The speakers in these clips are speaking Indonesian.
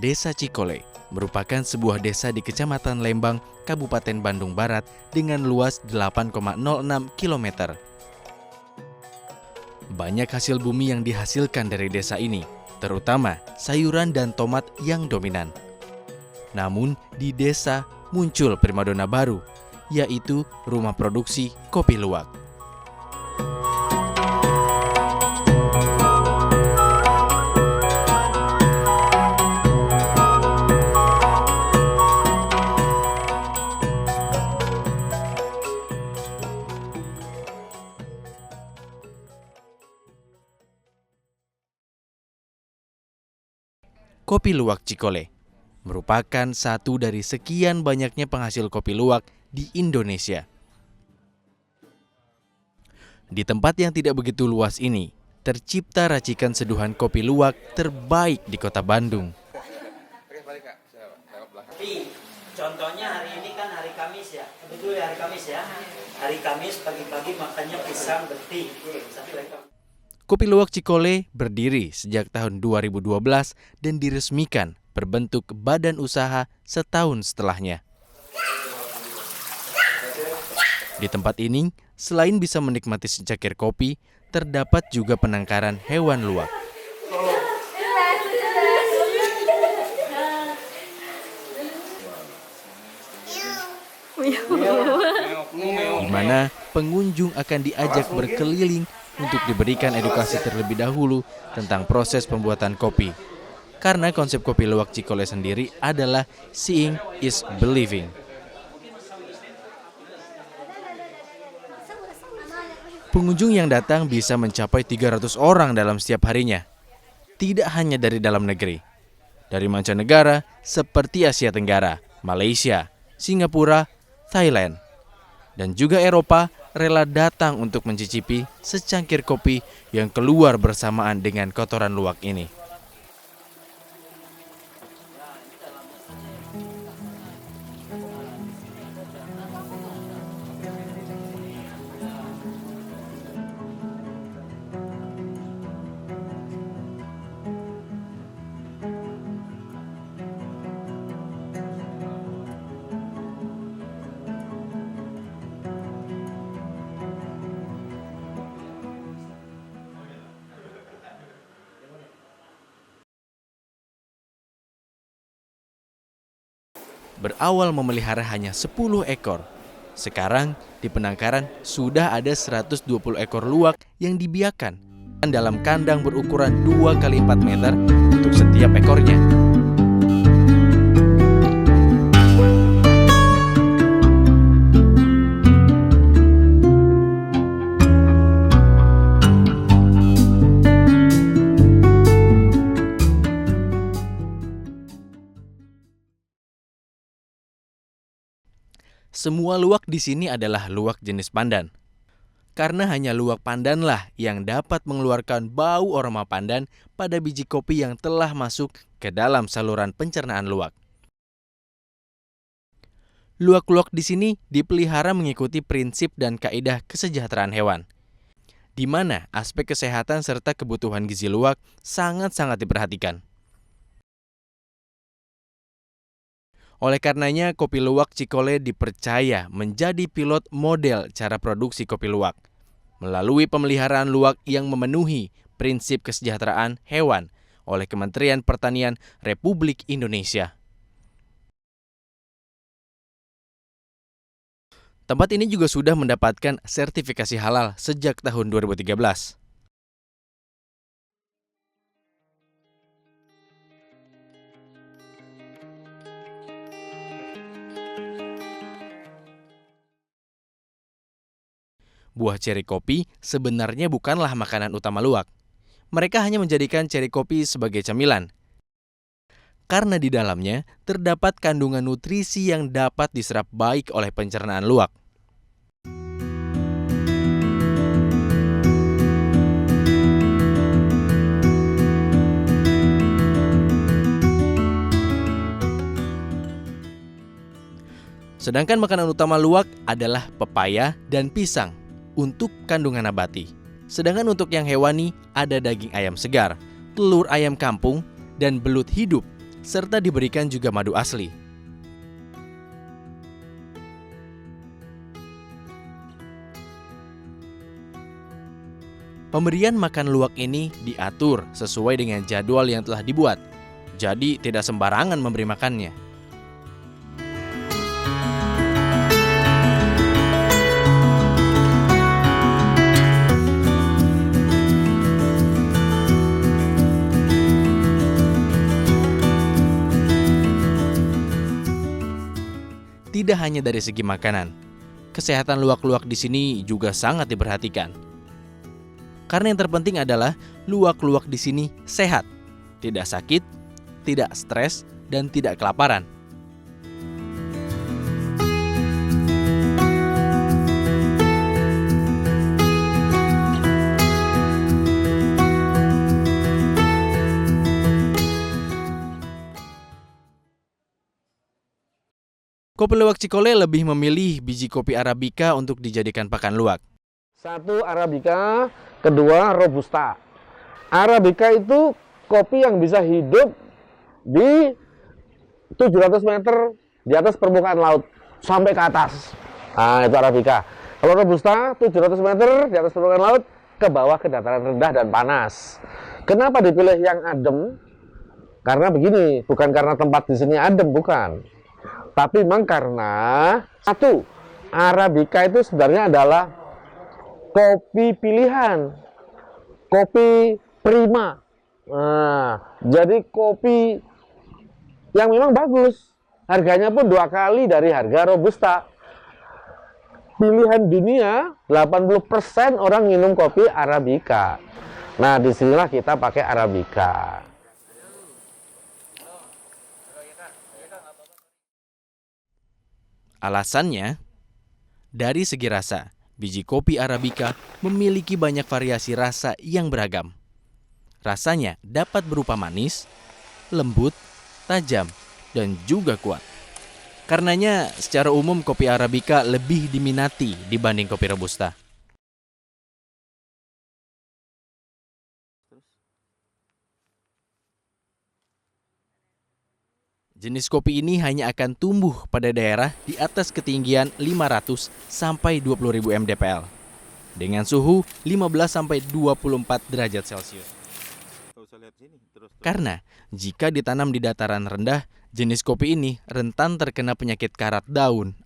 Desa Cikole merupakan sebuah desa di Kecamatan Lembang, Kabupaten Bandung Barat dengan luas 8,06 km. Banyak hasil bumi yang dihasilkan dari desa ini, terutama sayuran dan tomat yang dominan. Namun di desa muncul primadona baru, yaitu rumah produksi kopi luwak. Kopi luwak Cikole merupakan satu dari sekian banyaknya penghasil kopi luwak di Indonesia. Di tempat yang tidak begitu luas ini, tercipta racikan seduhan kopi luwak terbaik di kota Bandung. Contohnya hari ini kan hari Kamis ya, betul ya hari Kamis ya. Hari Kamis pagi-pagi makannya pisang beti. Kopi luwak Cikole berdiri sejak tahun 2012 dan diresmikan berbentuk badan usaha setahun setelahnya. Di tempat ini, selain bisa menikmati secangkir kopi, terdapat juga penangkaran hewan luwak. Di mana pengunjung akan diajak berkeliling untuk diberikan edukasi terlebih dahulu tentang proses pembuatan kopi. Karena konsep kopi luwak Cikole sendiri adalah seeing is believing. Pengunjung yang datang bisa mencapai 300 orang dalam setiap harinya. Tidak hanya dari dalam negeri, dari mancanegara seperti Asia Tenggara, Malaysia, Singapura, Thailand, dan juga Eropa rela datang untuk mencicipi secangkir kopi yang keluar bersamaan dengan kotoran luwak ini. Berawal memelihara hanya 10 ekor. Sekarang di penangkaran sudah ada 120 ekor luwak yang dibiarkan dalam kandang berukuran 2 x 4 meter untuk setiap ekornya. Semua luwak di sini adalah luwak jenis pandan. Karena hanya luwak pandanlah yang dapat mengeluarkan bau aroma pandan pada biji kopi yang telah masuk ke dalam saluran pencernaan luwak. Luwak-luwak di sini dipelihara mengikuti prinsip dan kaidah kesejahteraan hewan, di mana aspek kesehatan serta kebutuhan gizi luwak sangat-sangat diperhatikan. Oleh karenanya, kopi luwak Cikole dipercaya menjadi pilot model cara produksi kopi luwak melalui pemeliharaan luwak yang memenuhi prinsip kesejahteraan hewan oleh Kementerian Pertanian Republik Indonesia. Tempat ini juga sudah mendapatkan sertifikasi halal sejak tahun 2013. buah ceri kopi sebenarnya bukanlah makanan utama luwak. Mereka hanya menjadikan ceri kopi sebagai camilan. Karena di dalamnya terdapat kandungan nutrisi yang dapat diserap baik oleh pencernaan luwak. Sedangkan makanan utama luwak adalah pepaya dan pisang untuk kandungan nabati. Sedangkan untuk yang hewani ada daging ayam segar, telur ayam kampung, dan belut hidup, serta diberikan juga madu asli. Pemberian makan luwak ini diatur sesuai dengan jadwal yang telah dibuat, jadi tidak sembarangan memberi makannya. Tidak hanya dari segi makanan, kesehatan luwak-luwak di sini juga sangat diperhatikan. Karena yang terpenting adalah luwak-luwak di sini sehat, tidak sakit, tidak stres, dan tidak kelaparan. Kopi luwak Cikole lebih memilih biji kopi Arabica untuk dijadikan pakan luwak. Satu Arabica, kedua Robusta. Arabica itu kopi yang bisa hidup di 700 meter di atas permukaan laut sampai ke atas. Nah, itu Arabica. Kalau Robusta 700 meter di atas permukaan laut ke bawah ke dataran rendah dan panas. Kenapa dipilih yang adem? Karena begini, bukan karena tempat di sini adem, bukan. Tapi memang karena satu, Arabica itu sebenarnya adalah kopi pilihan, kopi prima. Nah, jadi kopi yang memang bagus. Harganya pun 2 kali dari harga Robusta. Pilihan dunia, 80% orang minum kopi Arabica. Nah, disinilah kita pakai Arabica. Alasannya, dari segi rasa, biji kopi Arabica memiliki banyak variasi rasa yang beragam. Rasanya dapat berupa manis, lembut, tajam, dan juga kuat. Karenanya, secara umum kopi Arabica lebih diminati dibanding kopi Robusta. Jenis kopi ini hanya akan tumbuh pada daerah di atas ketinggian 500 sampai 20.000 mdpl dengan suhu 15 sampai 24 derajat Celcius. Karena jika ditanam di dataran rendah, jenis kopi ini rentan terkena penyakit karat daun.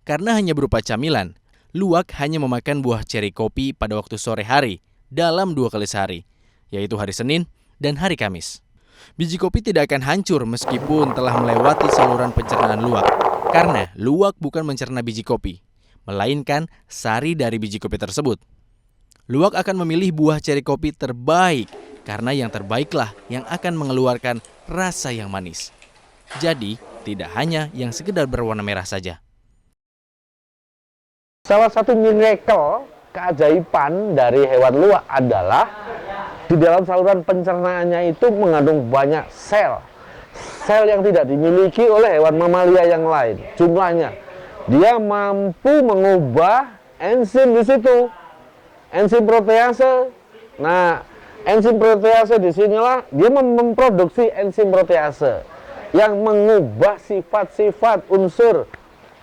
Karena hanya berupa camilan, luwak hanya memakan buah ceri kopi pada waktu sore hari dalam 2 kali sehari, yaitu hari Senin dan hari Kamis. Biji kopi tidak akan hancur meskipun telah melewati saluran pencernaan luwak, karena luwak bukan mencerna biji kopi, melainkan sari dari biji kopi tersebut. Luwak akan memilih buah ceri kopi terbaik, karena yang terbaiklah yang akan mengeluarkan rasa yang manis. Jadi, tidak hanya yang sekedar berwarna merah saja. Salah satu miracle, keajaiban dari hewan luwak adalah di dalam saluran pencernaannya itu mengandung banyak sel. Sel yang tidak dimiliki oleh hewan mamalia yang lain. Jumlahnya, dia mampu mengubah enzim di situ. enzim protease. Nah, enzim protease disinilah dia memproduksi enzim protease yang mengubah sifat-sifat unsur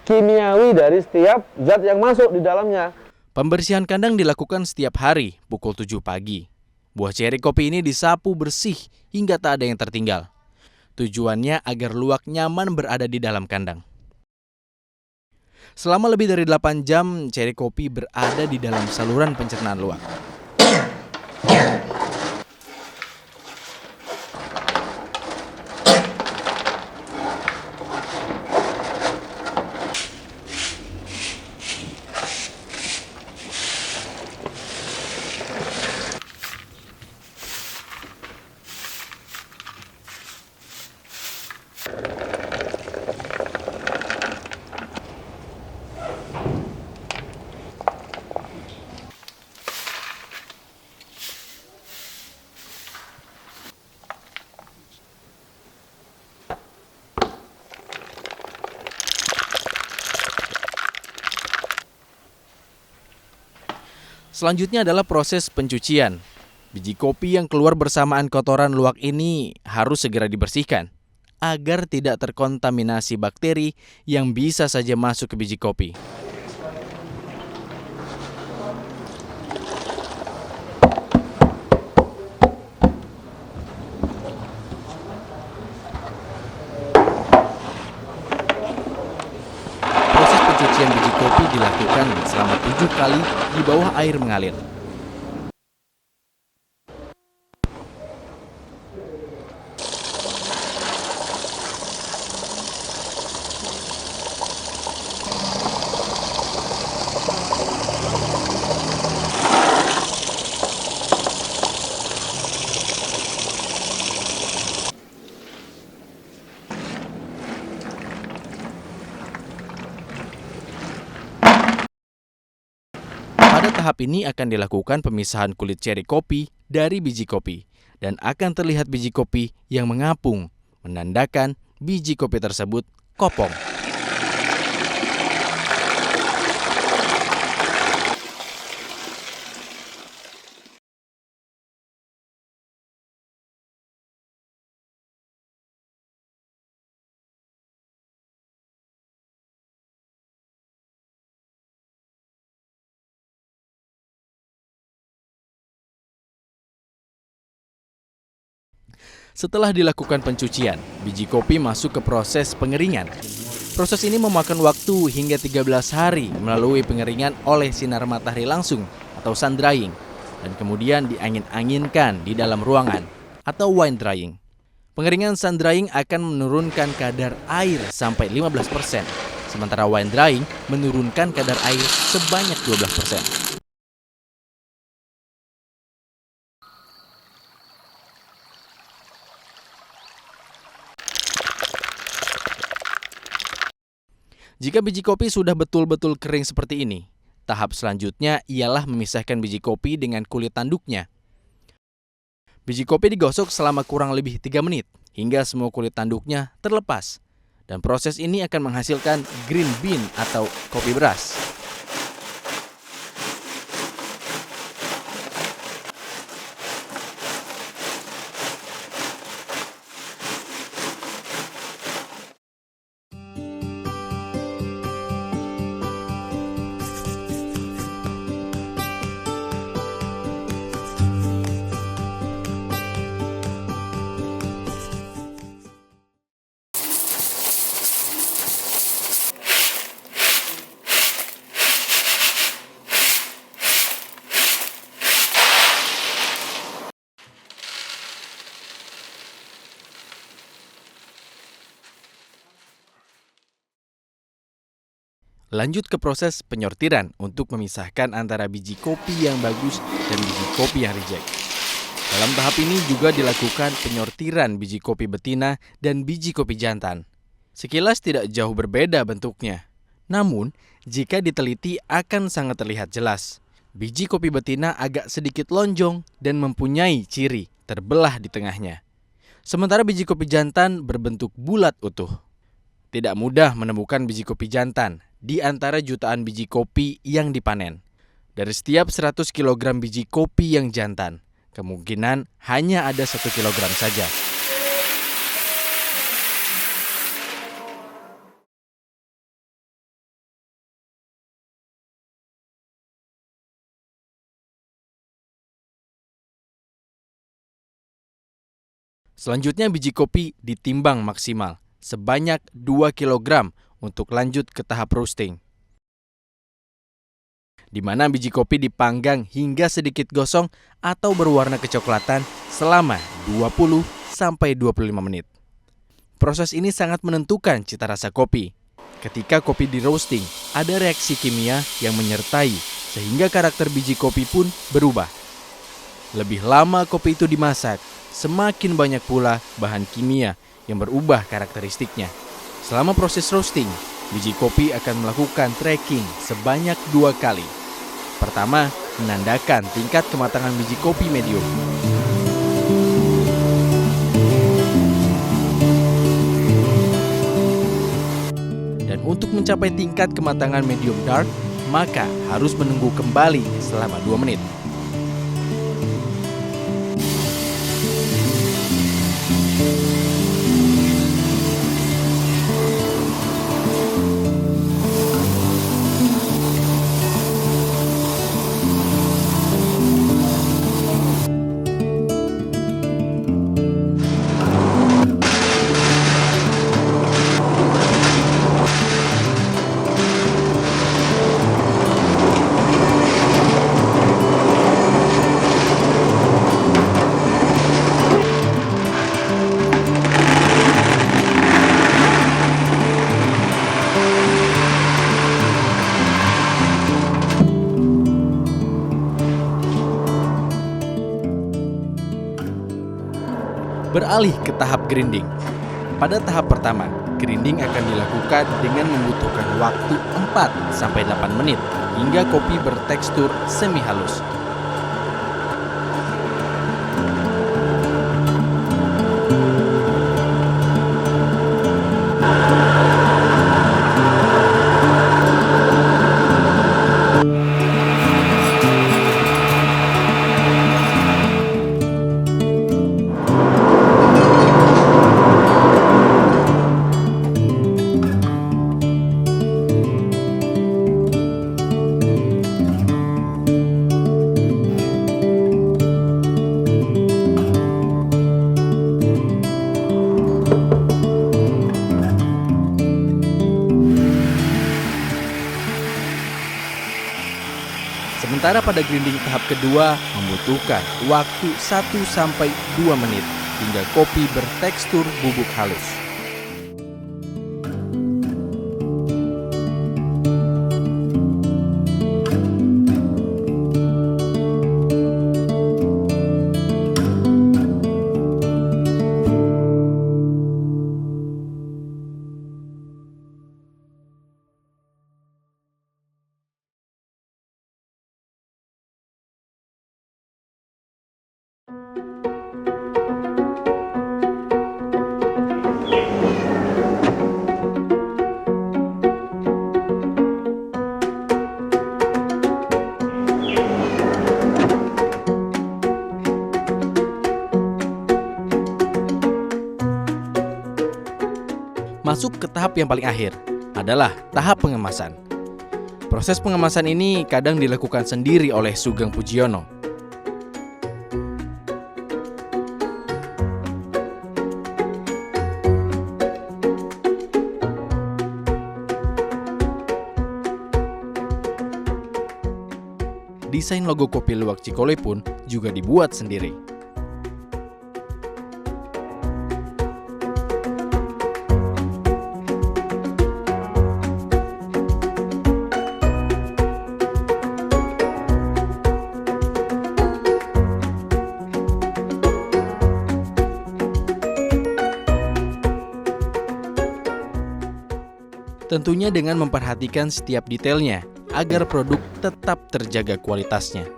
kimiawi dari setiap zat yang masuk di dalamnya. Pembersihan kandang dilakukan setiap hari pukul 7 pagi. Buah ceri kopi ini disapu bersih hingga tak ada yang tertinggal. Tujuannya agar luwak nyaman berada di dalam kandang. Selama lebih dari 8 jam, ceri kopi berada di dalam saluran pencernaan luwak. Selanjutnya adalah proses pencucian. Biji kopi yang keluar bersamaan kotoran luwak ini harus segera dibersihkan agar tidak terkontaminasi bakteri yang bisa saja masuk ke biji kopi. Proses pencucian biji kopi dilakukan selama 7 kali di bawah air mengalir. Pada tahap ini akan dilakukan pemisahan kulit ceri kopi dari biji kopi dan akan terlihat biji kopi yang mengapung, menandakan biji kopi tersebut kopong. Setelah dilakukan pencucian, biji kopi masuk ke proses pengeringan. Proses ini memakan waktu hingga 13 hari melalui pengeringan oleh sinar matahari langsung atau sun drying dan kemudian diangin-anginkan di dalam ruangan atau wind drying. Pengeringan sun drying akan menurunkan kadar air sampai 15%, sementara wind drying menurunkan kadar air sebanyak 12%. Jika biji kopi sudah betul-betul kering seperti ini, tahap selanjutnya ialah memisahkan biji kopi dengan kulit tanduknya. Biji kopi digosok selama kurang lebih 3 menit hingga semua kulit tanduknya terlepas. Dan proses ini akan menghasilkan green bean atau kopi beras. Lanjut ke proses penyortiran untuk memisahkan antara biji kopi yang bagus dan biji kopi yang reject. Dalam tahap ini juga dilakukan penyortiran biji kopi betina dan biji kopi jantan. Sekilas tidak jauh berbeda bentuknya. Namun, jika diteliti akan sangat terlihat jelas. Biji kopi betina agak sedikit lonjong dan mempunyai ciri terbelah di tengahnya. Sementara biji kopi jantan berbentuk bulat utuh. Tidak mudah menemukan biji kopi jantan di antara jutaan biji kopi yang dipanen. Dari setiap 100 kg biji kopi yang jantan, kemungkinan hanya ada 1 kilogram saja. Selanjutnya biji kopi ditimbang maksimal sebanyak 2 kg untuk lanjut ke tahap roasting, di mana biji kopi dipanggang hingga sedikit gosong atau berwarna kecoklatan selama 20-25 menit. Proses ini sangat menentukan cita rasa kopi. Ketika kopi di roasting, ada reaksi kimia yang menyertai sehingga karakter biji kopi pun berubah. Lebih lama kopi itu dimasak, semakin banyak pula bahan kimia yang berubah karakteristiknya. Selama proses roasting, biji kopi akan melakukan tracking sebanyak 2 kali. Pertama, menandakan tingkat kematangan biji kopi medium. Dan untuk mencapai tingkat kematangan medium dark, maka harus menunggu kembali selama 2 menit. Beralih ke tahap grinding. Pada tahap pertama, grinding akan dilakukan dengan membutuhkan waktu 4-8 menit hingga kopi bertekstur semi halus. Sementara pada grinding tahap kedua membutuhkan waktu 1-2 menit hingga kopi bertekstur bubuk halus. Masuk ke tahap yang paling akhir adalah tahap pengemasan. Proses pengemasan ini kadang dilakukan sendiri oleh Sugeng Pujiono. Desain logo kopi luwak Cikole pun juga dibuat sendiri. Tentunya dengan memperhatikan setiap detailnya agar produk tetap terjaga kualitasnya.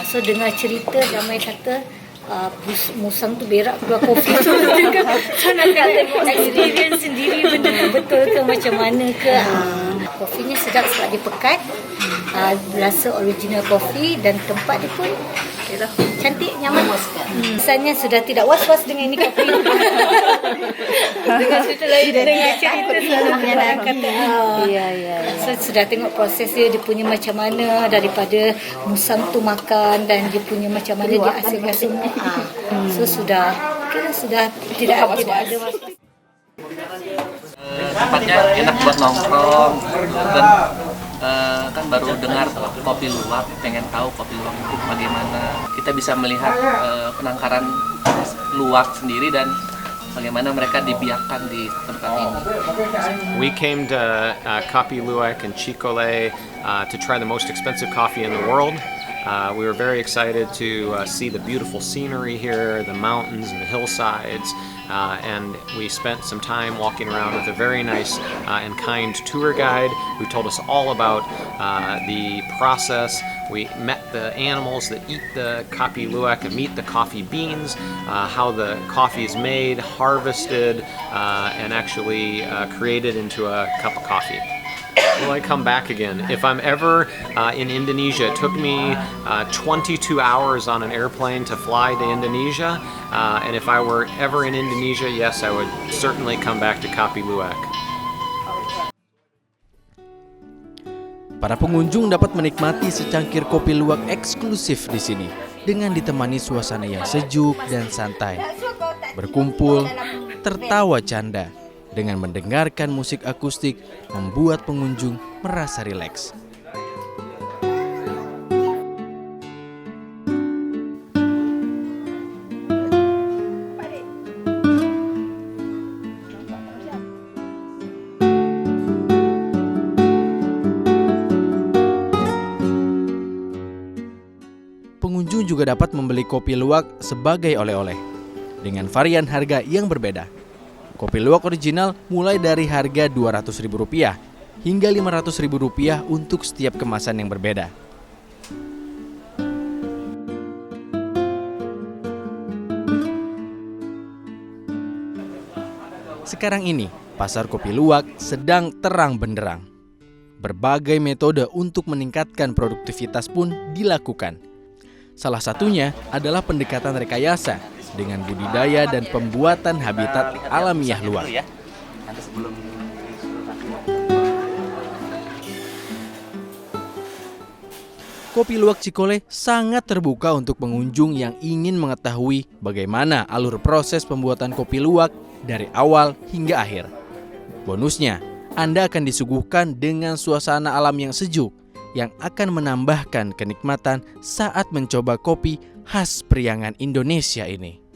So dengar cerita Damai kata musang tu berak keluar kopi tu. So nak tengok experience sendiri benda tu betul ke macam mana ke. Kopinya sedap sebab dia pekat. Rasa original kopi dan tempat dia pun cantik, nyaman. Misalnya sudah tidak was-was dengan ini kopi. Dengan cerita lain, dengan cerita selalu orang kata. So sudah tengok proses dia punya macam mana daripada musang tu makan dan dia punya macam mana dia asing-asing. So sudah tidak ada masalah. Tempatnya enak buat nongkrong dan kan baru dengar kopi luwak, pengen tahu kopi luwak itu bagaimana. Kita bisa melihat penangkaran luwak sendiri dan bagaimana mereka dibiarkan di tempat ini. We came to Kopi Luwak in Chicole to try the most expensive coffee in the world. We were very excited to see the beautiful scenery here, the mountains and the hillsides, and we spent some time walking around with a very nice and kind tour guide who told us all about the process. We met the animals that eat the Kopi Luwak and meet the coffee beans, how the coffee is made, harvested, and actually created into a cup of coffee. Will I come back again? If I'm ever in Indonesia, it took me 22 hours on an airplane to fly to Indonesia. And if I were ever in Indonesia, yes, I would certainly come back to Kopi Luwak. Para pengunjung dapat menikmati secangkir kopi luwak eksklusif di sini dengan ditemani suasana yang sejuk dan santai. Berkumpul, tertawa canda, dengan mendengarkan musik akustik membuat pengunjung merasa rileks. Pengunjung juga dapat membeli kopi luwak sebagai oleh-oleh dengan varian harga yang berbeda. Kopi luwak original mulai dari harga Rp200.000 hingga Rp500.000 untuk setiap kemasan yang berbeda. Sekarang ini, pasar kopi luwak sedang terang benderang. Berbagai metode untuk meningkatkan produktivitas pun dilakukan. Salah satunya adalah pendekatan rekayasa dengan budidaya dan pembuatan habitat alamiah luwak. Kopi Luwak Chicole sangat terbuka untuk pengunjung yang ingin mengetahui bagaimana alur proses pembuatan kopi luwak dari awal hingga akhir. Bonusnya, Anda akan disuguhkan dengan suasana alam yang sejuk yang akan menambahkan kenikmatan saat mencoba kopi khas Priangan Indonesia ini.